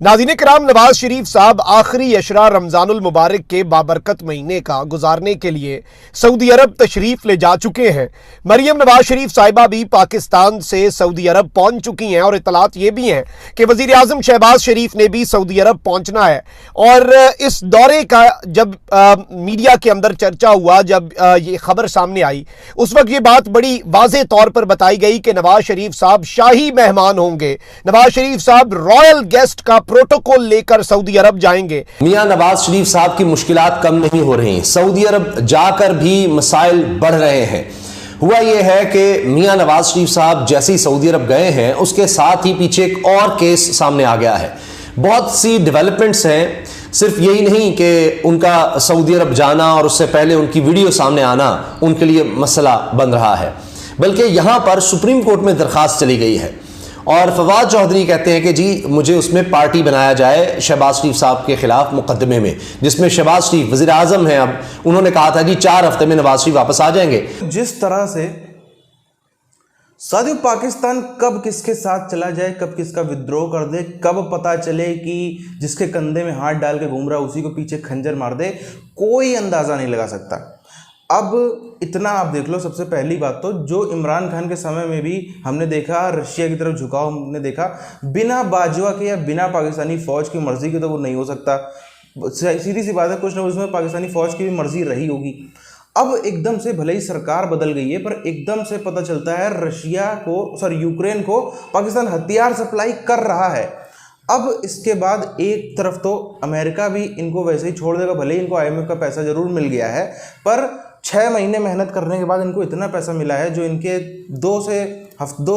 नाज़रीन किराम, नवाज शरीफ साहब आखिरी अशरा रमजानुल मुबारक के बाबरकत महीने का गुजारने के लिए सऊदी अरब तशरीफ ले जा चुके हैं। मरियम नवाज शरीफ साहिबा भी पाकिस्तान से सऊदी अरब पहुंच चुकी हैं और इतलात ये भी हैं कि वजीर आजम शहबाज शरीफ ने भी सऊदी अरब पहुंचना है। और इस दौरे का जब मीडिया के अंदर चर्चा हुआ, जब ये खबर सामने आई, उस वक्त ये बात बड़ी वाज़े तौर पर बताई गई कि नवाज शरीफ साहब शाही मेहमान होंगे। नवाज शरीफ साहब रॉयल गेस्ट का प्रोटोकॉल लेकर सऊदी अरब जाएंगे। मियां नवाज शरीफ साहब की मुश्किलात कम नहीं हो रही, सऊदी अरब जाकर भी मसाइल बढ़ रहे हैं। हुआ यह है कि मियां नवाज शरीफ साहब जैसे ही सऊदी अरब गए हैं, उसके साथ ही पीछे एक और केस सामने आ गया है। बहुत सी डेवलपमेंट्स हैं, सिर्फ यही नहीं कि उनका सऊदी अरब जाना और उससे पहले उनकी वीडियो सामने आना उनके लिए मसला बन रहा है, बल्कि यहां पर सुप्रीम कोर्ट में दरखास्त चली गई है और फवाद चौधरी कहते हैं कि जी मुझे उसमें पार्टी बनाया जाए शहबाज शरीफ साहब के खिलाफ मुकदमे में, जिसमें शहबाज शरीफ वज़ीर आज़म हैं। अब उन्होंने कहा था जी 4 हफ्ते में नवाज शरीफ वापस आ जाएंगे। जिस तरह से साथियों पाकिस्तान कब किसके साथ चला जाए, कब किसका विद्रोह कर दे, कब पता चले कि जिसके कंधे में हाथ डाल के घूम रहा है उसी को पीछे खंजर मार दे, कोई अंदाजा नहीं लगा सकता। अब इतना आप देख लो, सबसे पहली बात तो जो इमरान खान के समय में भी हमने देखा रशिया की तरफ झुकाव हमने देखा, बिना बाजवा के या बिना पाकिस्तानी फ़ौज की मर्ज़ी के तो वो नहीं हो सकता। सीधी सी बात है, कुछ ना कुछ उसमें पाकिस्तानी फ़ौज की भी मर्ज़ी रही होगी। अब एकदम से भले ही सरकार बदल गई है, पर एकदम से पता चलता है यूक्रेन को पाकिस्तान हथियार सप्लाई कर रहा है। अब इसके बाद एक तरफ तो अमेरिका भी इनको वैसे ही छोड़ देगा, भले ही इनको IMF का पैसा ज़रूर मिल गया है, पर 6 महीने मेहनत करने के बाद इनको इतना पैसा मिला है जो इनके 2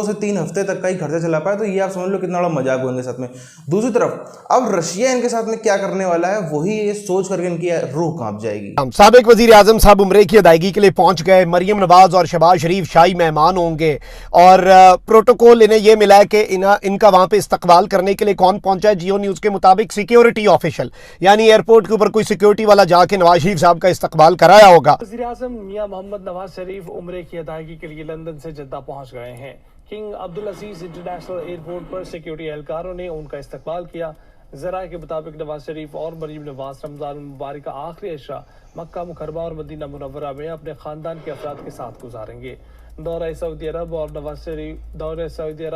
से 3 हफ्ते तक का ही खर्चा चला पाए, तो ये आप समझ लो कितना बड़ा मजाक हुआ इनके साथ में। दूसरी तरफ अब रशिया इनके साथ में क्या करने वाला है, वही ये सोच करके इनकी रूह कांप जाएगी। साबिक वजीर आजम साहब उम्रे की अदायगी के लिए पहुंच गए। मरियम नवाज और शहबाज शरीफ शाही मेहमान होंगे और प्रोटोकॉल इन्हें यह मिला है कि इनका वहां पे इस्तकबाल करने के लिए कौन पहुंचा है। जियो न्यूज के मुताबिक सिक्योरिटी ऑफिशियल, यानी एयरपोर्ट के ऊपर कोई सिक्योरिटी वाला जाके नवाज शरीफ साहब का इस्तकबाल कराया होगा। वजीर आजम मियां मोहम्मद नवाज शरीफ उम्रे की अदायगी के लिए लंदन से जद्दा पहुंच गए हैं। किंग अब्दुल अजीज इंटरनेशनल एयरपोर्ट पर सिक्योरिटी एहलकारों ने उनका इस्तकबाल किया। ज़राए के मुताबिक नवाज शरीफ और मरियम नवाज रमजान मुबारक का आखिरी अशरा मक्का मुकरमा और मदीना मुनव्वरा में अपने खानदान के अफराद के साथ गुजारेंगे। दौरा सऊदी अरब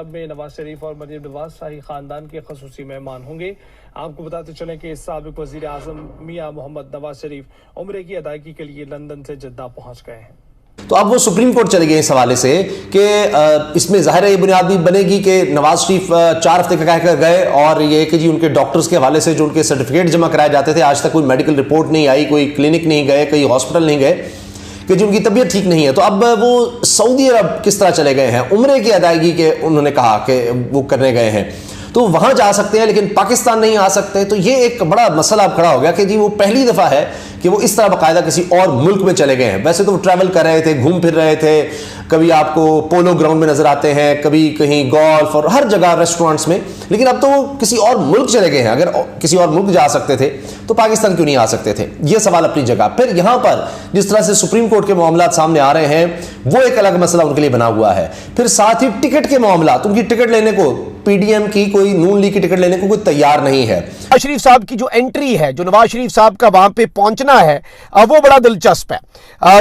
में नवाज शरीफ और मरियम नवाज शाही खानदान के खसूसी मेहमान होंगे। आपको बताते चलें कि साबिक वजीर आजम मियां मोहम्मद नवाज शरीफ उम्रे की अदायगी के लिए लंदन से जद्दा पहुंच गए हैं। तो अब वो सुप्रीम कोर्ट चले गए इस हवाले से कि इसमें जाहिर है ये बुनियाद भी बनेगी कि नवाज शरीफ 4 हफ्ते का कहकर गए और ये कि जी उनके डॉक्टर्स के हवाले से जो उनके सर्टिफिकेट जमा कराए जाते थे, आज तक कोई मेडिकल रिपोर्ट नहीं आई, कोई क्लिनिक नहीं गए, कोई हॉस्पिटल नहीं गए कि जी उनकी तबीयत ठीक नहीं है। तो अब वो सऊदी अरब किस तरह चले गए हैं, उम्रे की अदायगी के उन्होंने कहा कि वो करने गए हैं, तो वहां जा सकते हैं लेकिन पाकिस्तान नहीं आ सकते। तो ये एक बड़ा मसला अब खड़ा हो गया कि जी वो पहली दफा है कि वो इस तरह बाकायदा किसी और मुल्क में चले गए हैं। वैसे तो वो ट्रैवल कर रहे थे, घूम फिर रहे थे, कभी आपको पोलो ग्राउंड में नजर आते हैं, कभी कहीं गोल्फ और हर जगह रेस्टोरेंट्स में, लेकिन अब तो वो किसी और मुल्क चले गए हैं। अगर किसी और मुल्क जा सकते थे तो पाकिस्तान क्यों नहीं आ सकते थे, ये सवाल अपनी जगह। फिर यहां पर जिस तरह से सुप्रीम कोर्ट के मामला सामने आ रहे हैं वो एक अलग मसला उनके लिए बना हुआ है। फिर साथ ही टिकट के मामला, उनकी टिकट लेने को PDM की कोई नून लीग की टिकट लेने को कोई तैयार नहीं है। नवाज शरीफ साहब की जो एंट्री है, जो नवाज शरीफ साहब का वहां पे पहुंचना है, वो बड़ा दिलचस्प है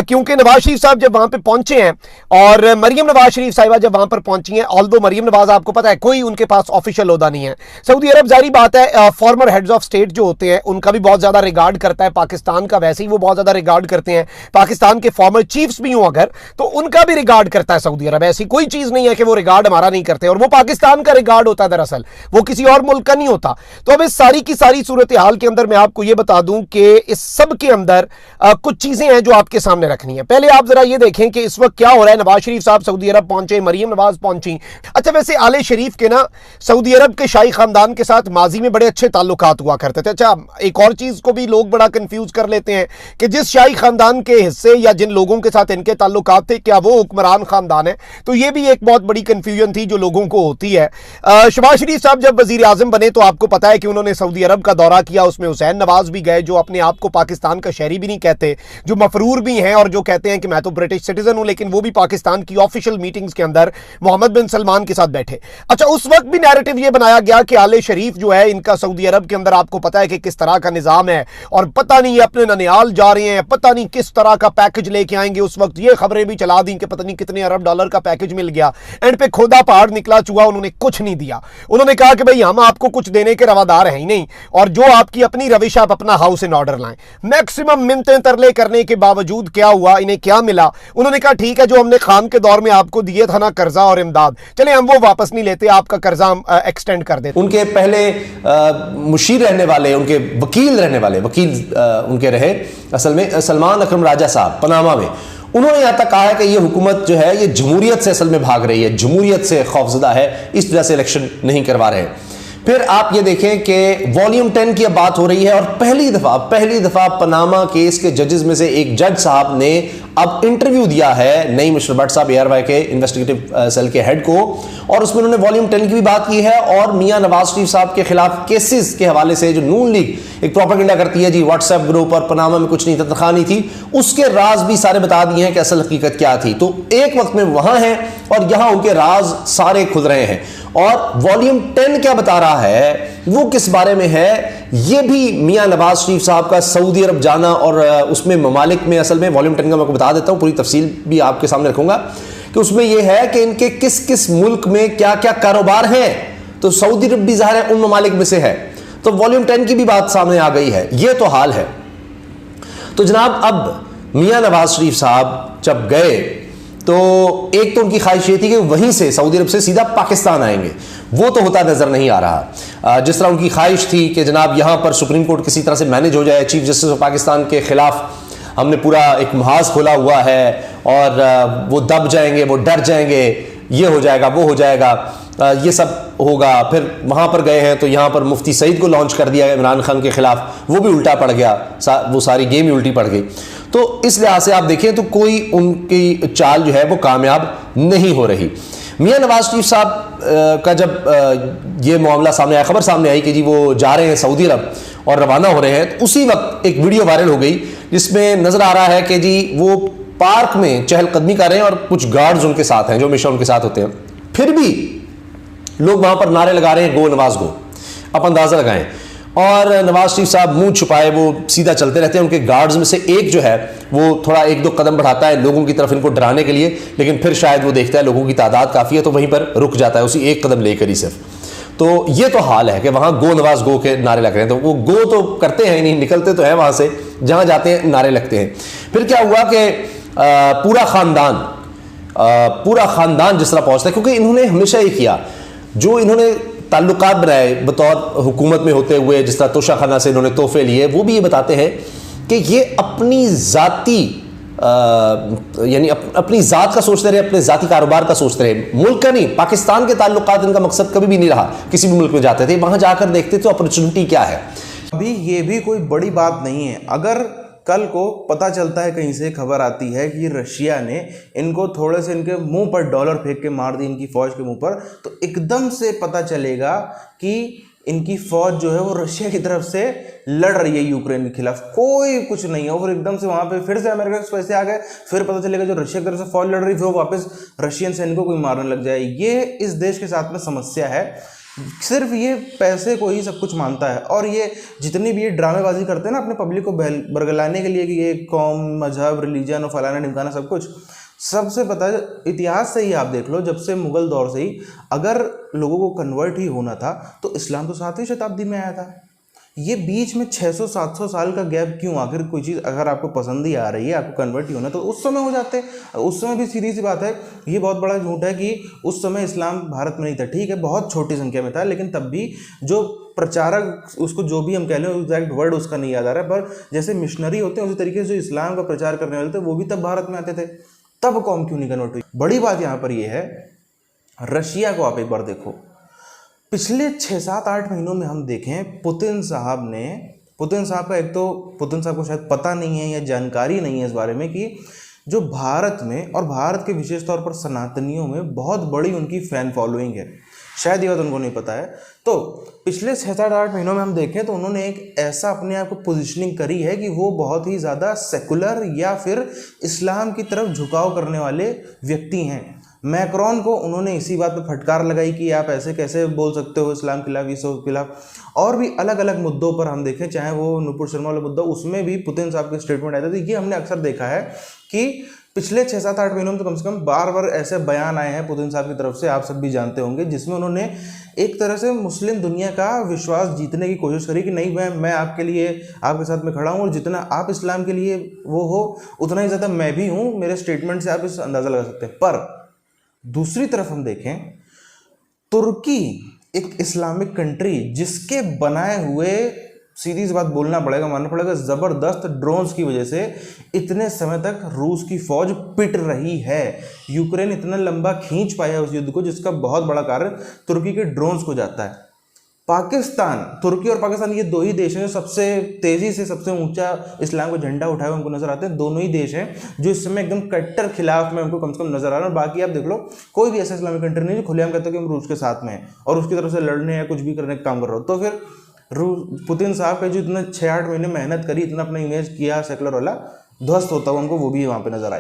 क्योंकि नवाज शरीफ साहब जब वहां पे पहुंचे हैं और मरियम नवाज शरीफ साहिबा जब वहां पर पहुंची हैं, ऑल्दो मरियम नवाज आपको पता है कोई उनके पास ऑफिशियल ओहदा नहीं है। सऊदी अरब जारी बात है फॉर्मर हेड्स ऑफ स्टेट जो होते हैं उनका भी बहुत ज्यादा रिगार्ड करता है, पाकिस्तान का वैसे ही वो बहुत ज्यादा रिगार्ड करते हैं। पाकिस्तान के फॉर्मर चीफ्स भी हों अगर, तो उनका भी रिगार्ड करता है सऊदी अरब। ऐसी कोई चीज नहीं है कि वो रिगार्ड हमारा नहीं करते, और वो पाकिस्तान का रिगार्ड होता है, दरअसल वो किसी और मुल्क का नहीं होता। तो अब इस सारी की सारी सूरत हाल के अंदर मैं आपको यह बता दूं कि इस सब के अंदर कुछ चीजें हैं जो आपके सामने रखनी है। पहले आप जरा ये देखें कि इस वक्त क्या हो रहा है। नवाज शरीफ साहब सऊदी अरब पहुंचे, मरियम नवाज पहुंची। अच्छा, वैसे आले शरीफ के ना सऊदी अरब के शाही खानदान के साथ माजी में बड़े अच्छे ताल्लुकात हुआ करते थे। अच्छा, एक और चीज को भी लोग बड़ा कंफ्यूज कर लेते हैं कि जिस शाही खानदान के हिस्से या जिन लोगों के साथ इनके ताल्लुकात थे, क्या वो हुक्मरान खानदान है? तो ये भी एक बहुत बड़ी कंफ्यूजन थी जो लोगों को होती है। शहबाज शरीफ साहब जब वजीर आजम बने तो आपको पता है कि उन्होंने सऊदी अरब का दौरा किया, उसमें हुसैन नवाज भी गए जो अपने आप को पाकिस्तान का शहरी भी नहीं कहते, जो मफरूर भी हैं और जो कहते हैं कि मैं तो ब्रिटिश सिटीजन हूं, लेकिन वो भी पाकिस्तान की ऑफिशियल मीटिंग्स के अंदर मोहम्मद बिन सलमान के साथ बैठे। अच्छा, उस वक्त भी नैरेटिव ये बनाया गया कि आले शरीफ जो है इनका सऊदी अरब के अंदर आपको पता है कि किस तरह का निजाम है और पता नहीं अपने ननियाल जा रहे हैं, पता नहीं किस तरह का पैकेज लेके आएंगे। उस वक्त ये खबरें भी चला दी कि पता नहीं कितने अरब डॉलर का पैकेज मिल गया। एंड पे खोदा पहाड़ निकला चुहा, उन्होंने कुछ नहीं दिया। उन्होंने कहा कि भाई हम आपको कुछ देने के रवादार हैं ही नहीं, और जो आपकी अपनी रविश आप अपना हाउस इन ऑर्डर लाएं। मैक्सिमम मिन्नतें तरले करने के बावजूद क्या हुआ, इन्हें क्या मिला? उन्होंने कहा ठीक है, जो हमने खान के दौर में आपको दिए था ना कर्जा और इमदाद, चले हम वो वापस नहीं लेते, आपका कर्जा हम एक्सटेंड कर देते। उनके पहले मुशीर रहने वाले, उनके वकील रहने वाले, उनके रहे असल में सलमान अकरम राजा साहब पनामा में, उन्होंने यहां तक कहा है कि ये हुकूमत जो है ये जमहूरियत से असल में भाग रही है, जमहूरियत से खौफजदा है, इस वजह से इलेक्शन नहीं करवा रहे। फिर आप ये देखें कि वॉल्यूम 10 की अब बात हो रही है और पहली दफा पनामा केस के जजेस में से एक जज साहब ने अब इंटरव्यू दिया है नईम अशरफ भट्ट साहब ARY के इन्वेस्टिगेटिव सेल के हेड को, और उसमें उन्होंने वॉल्यूम 10 की भी बात की है और मियां नवाज शरीफ साहब के खिलाफ केसेस के हवाले से जो नून लीग एक प्रोपेगेंडा करती है जी, व्हाट्सएप ग्रुप और पनामा में कुछ नहीं था, तनख्वाह नहीं थी, उसके राज भी सारे बता दिए हैं कि असल हकीकत क्या थी। तो एक वक्त में वहां है और यहां उनके राज सारे खुल रहे हैं। और वॉल्यूम 10 क्या बता रहा है, वो किस बारे में है, ये भी मियां नवाज शरीफ साहब का सऊदी अरब जाना और उसमें ममालिक में, असल में वॉल्यूम 10 का मैं आपको बता देता हूं, पूरी तफसील भी आपके सामने रखूंगा कि उसमें यह है कि इनके किस किस मुल्क में क्या क्या कारोबार हैं। तो सऊदी अरब भी ज़ाहिर है उन ममालिक में से है, तो वॉल्यूम 10 की भी बात सामने आ गई है। ये तो हाल है। तो जनाब अब मियां नवाज शरीफ साहब जब गए तो एक तो उनकी ख्वाहिश ये थी कि वहीं से सऊदी अरब से सीधा पाकिस्तान आएंगे, वो तो होता नजर नहीं आ रहा। जिस तरह उनकी ख्वाहिश थी कि जनाब यहाँ पर सुप्रीम कोर्ट किसी तरह से मैनेज हो जाए, चीफ जस्टिस ऑफ पाकिस्तान के खिलाफ हमने पूरा एक महाज खोला हुआ है और वो दब जाएंगे, वो डर जाएंगे, ये हो जाएगा, वो हो जाएगा, ये सब होगा। फिर वहाँ पर गए हैं तो यहाँ पर मुफ्ती सईद को लॉन्च कर दिया इमरान खान के खिलाफ, वो भी उल्टा पड़ गया, वो सारी गेम ही उल्टी पड़ गई। तो इस लिहाज से आप देखें तो कोई उनकी चाल जो है वो कामयाब नहीं हो रही। मियां नवाज शरीफ साहब का जब ये मामला सामने आया, खबर सामने आई कि जी वो जा रहे हैं सऊदी अरब और रवाना हो रहे हैं, तो उसी वक्त एक वीडियो वायरल हो गई जिसमें नजर आ रहा है कि जी वो पार्क में चहलकदमी कर रहे हैं और कुछ गार्ड्स उनके साथ हैं जो हमेशा उनके साथ होते हैं, फिर भी लोग वहां पर नारे लगा रहे हैं गो नवाज गो। आप अंदाजा लगाएं। और नवाज शरीफ साहब मुंह छुपाए वो सीधा चलते रहते हैं। उनके गार्ड्स में से एक जो है वो थोड़ा एक दो कदम बढ़ाता है लोगों की तरफ इनको डराने के लिए, लेकिन फिर शायद वो देखता है लोगों की तादाद काफ़ी है तो वहीं पर रुक जाता है, उसी एक कदम लेकर ही सिर्फ। तो ये तो हाल है कि वहाँ गो नवाज गो के नारे लग रहे हैं। तो वो गो तो करते हैं नहीं, निकलते तो हैं वहाँ से, जहाँ जाते हैं नारे लगते हैं। फिर क्या हुआ कि पूरा ख़ानदान जिस तरह पहुँचता है, क्योंकि इन्होंने हमेशा ये किया, जो इन्होंने ताल्लुकात बनाए बतौर हुकूमत में होते हुए, जिस तरह तोशा खाना से इन्होंने तोहफे लिए, वो भी ये बताते हैं कि ये अपनी ज़ाती यानी अपनी ज़ात का सोचते रहे, अपने ज़ाती कारोबार का सोचते रहे, मुल्क का नहीं, पाकिस्तान के ताल्लुकात इनका मकसद कभी भी नहीं रहा। किसी भी मुल्क में जाते थे, वहाँ जाकर देखते तो अपॉर्चुनिटी क्या है। अभी ये भी कोई बड़ी बात नहीं है। अगर कल को पता चलता है, कहीं से खबर आती है कि रशिया ने इनको थोड़े से इनके मुंह पर डॉलर फेंक के मार दी, इनकी फौज के मुंह पर, तो एकदम से पता चलेगा कि इनकी फौज जो है वो रशिया की तरफ से लड़ रही है यूक्रेन के खिलाफ। कोई कुछ नहीं है, और एकदम से वहां पे फिर से अमेरिका के पैसे आ गए, फिर पता चलेगा जो रशिया की तरफ से फौज लड़ रही, फिर वो वापस रशियन सैनिकों को मारने लग जाए। ये इस देश के साथ में समस्या है। सिर्फ ये पैसे को ही सब कुछ मानता है, और ये जितनी भी ये ड्रामेबाजी करते हैं ना अपने पब्लिक को बरगलाने के लिए कि ये कौम, मजहब, रिलीजन और फलाना ढिमकाना सब कुछ, सबसे पता है इतिहास से ही आप देख लो, जब से मुगल दौर से ही अगर लोगों को कन्वर्ट ही होना था तो इस्लाम तो 7वीं शताब्दी में आया था। ये बीच में 600-700 साल का गैप क्यों? आखिर कोई चीज़ अगर आपको पसंद ही आ रही है, आपको कन्वर्ट ही होना, तो उस समय हो जाते। उस समय भी सीधी सी बात है, ये बहुत बड़ा झूठ है कि उस समय इस्लाम भारत में नहीं था। ठीक है, बहुत छोटी संख्या में था, लेकिन तब भी जो प्रचारक, उसको जो भी हम कह लें, एग्जैक्ट वर्ड उसका नहीं याद आ रहा है, पर जैसे मिशनरी होते हैं उसी तरीके से जो इस्लाम का प्रचार करने वाले थे वो भी तब भारत में आते थे। तब कौम क्यों नहीं कन्वर्ट हुई? बड़ी बात यहाँ पर यह है, रशिया को आप एक बार देखो, पिछले 6-7-8 महीनों में हम देखें, पुतिन साहब का, एक तो पुतिन साहब को शायद पता नहीं है या जानकारी नहीं है इस बारे में कि जो भारत में और भारत के विशेष तौर पर सनातनियों में बहुत बड़ी उनकी फैन फॉलोइंग है। शायद ये बात उनको नहीं पता है। तो पिछले 6-8 महीनों में हम देखें तो उन्होंने एक ऐसा अपने आप को पोजीशनिंग करी है कि वो बहुत ही ज़्यादा सेकुलर या फिर इस्लाम की तरफ झुकाव करने वाले व्यक्ति हैं। मैक्रोन को उन्होंने इसी बात पे फटकार लगाई कि आप ऐसे कैसे बोल सकते हो इस्लाम के खिलाफ, इसके खिलाफ। और भी अलग अलग मुद्दों पर हम देखें, चाहे वो नुपुर शर्मा वाला मुद्दा, उसमें भी पुतिन साहब के स्टेटमेंट आए थे। तो ये हमने अक्सर देखा है कि पिछले 6-7-8 महीनों में तो कम से कम बार बार ऐसे बयान आए हैं पुतिन साहब की तरफ से, आप सब भी जानते होंगे, जिसमें उन्होंने एक तरह से मुस्लिम दुनिया का विश्वास जीतने की कोशिश करी कि नहीं, मैं आपके लिए, आपके साथ में खड़ा हूँ, और जितना आप इस्लाम के लिए वो हो उतना ही ज़्यादा मैं भी हूँ। मेरे स्टेटमेंट से आप इस अंदाज़ा लगा सकते हैं। पर दूसरी तरफ हम देखें, तुर्की एक इस्लामिक कंट्री जिसके बनाए हुए, सीधी सी बात बोलना पड़ेगा, मानना पड़ेगा, ज़बरदस्त ड्रोन्स की वजह से इतने समय तक रूस की फौज पिट रही है। यूक्रेन इतना लंबा खींच पाया उस युद्ध को, जिसका बहुत बड़ा कारण तुर्की के ड्रोन्स को जाता है। पाकिस्तान, तुर्की और पाकिस्तान ये दो ही देश हैं जो सबसे तेज़ी से सबसे ऊंचा इस्लाम का झंडा उठाए हुए हमको नजर आते हैं। दोनों ही देश हैं जो इस समय एकदम कट्टर खिलाफ में हमको कम से कम नजर आ रहा है। बाकी आप देख लो, कोई भी ऐसा इस्लामिक कंट्री नहीं जो खुलेआम कहते हो कि हम रूस के साथ में हैं और उसकी तरफ से लड़ने या कुछ भी करने का काम कर रहा हो। तो फिर पुतिन साहब का जो इतना 6-8 महीने मेहनत करी, इतना अपना इमेज किया सेकुलर वाला, ध्वस्त होता हुआ हमको वो भी वहाँ पे नजर आया।